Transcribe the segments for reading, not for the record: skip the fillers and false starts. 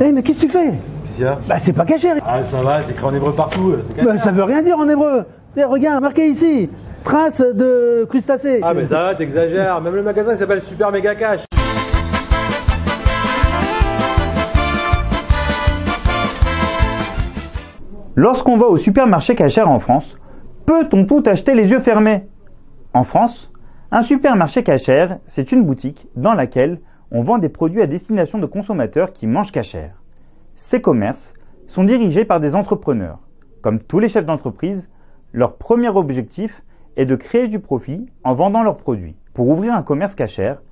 Eh mais qu'est-ce que tu fais? Qu'est-ce qu'il y a? Bah c'est pas caché. Ah ça va, c'est écrit en hébreu partout. Bah, ça veut rien dire en hébreu. Eh, regarde, marqué ici. Trace de crustacés. Ah mais ça va, t'exagères. Même le magasin il s'appelle Super Méga Cash. Lorsqu'on va au supermarché cachère en France, peut-on tout acheter les yeux fermés? En France, un supermarché cachère, c'est une boutique dans laquelle on vend des produits à destination de consommateurs qui mangent cachère. Ces commerces sont dirigés par des entrepreneurs. Comme tous les chefs d'entreprise, leur premier objectif est de créer du profit en vendant leurs produits. Pour ouvrir un commerce cachère,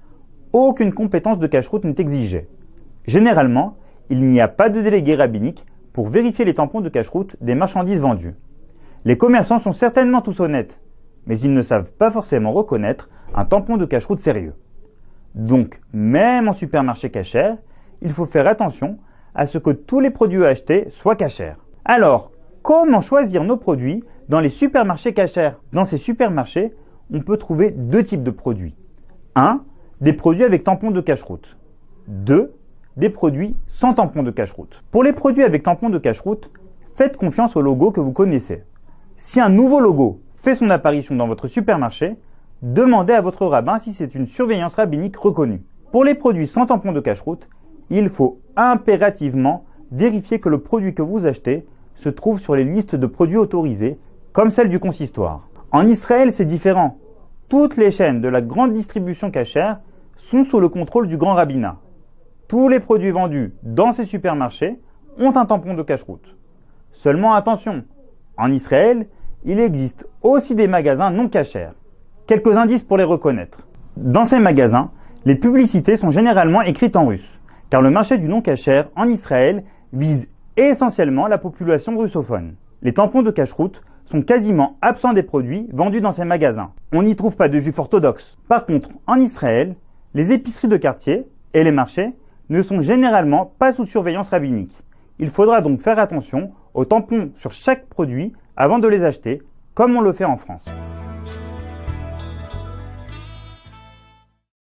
aucune compétence de cacheroute n'est exigée. Généralement, il n'y a pas de délégué rabbinique pour vérifier les tampons de cacheroute des marchandises vendues. Les commerçants sont certainement tous honnêtes, mais ils ne savent pas forcément reconnaître un tampon de cacheroute sérieux. Donc, même en supermarché cachère, il faut faire attention à ce que tous les produits achetés soient cachères. Alors, comment choisir nos produits dans les supermarchés cachères? Dans ces supermarchés, on peut trouver deux types de produits. 1. Des produits avec tampon de cacheroute. 2. Des produits sans tampon de cacheroute. Pour les produits avec tampon de cacheroute, faites confiance au logo que vous connaissez. Si un nouveau logo fait son apparition dans votre supermarché, demandez à votre rabbin si c'est une surveillance rabbinique reconnue. Pour les produits sans tampon de cacheroute, il faut impérativement vérifier que le produit que vous achetez se trouve sur les listes de produits autorisés, comme celle du consistoire. En Israël, c'est différent. Toutes les chaînes de la grande distribution cachère sont sous le contrôle du grand rabbinat. Tous les produits vendus dans ces supermarchés ont un tampon de cacheroute. Seulement attention, en Israël, il existe aussi des magasins non cachers. Quelques indices pour les reconnaître. Dans ces magasins, les publicités sont généralement écrites en russe, car le marché du non cachère en Israël vise essentiellement la population russophone. Les tampons de cacheroute sont quasiment absents des produits vendus dans ces magasins. On n'y trouve pas de juifs orthodoxes. Par contre, en Israël, les épiceries de quartier et les marchés ne sont généralement pas sous surveillance rabbinique. Il faudra donc faire attention aux tampons sur chaque produit avant de les acheter, comme on le fait en France.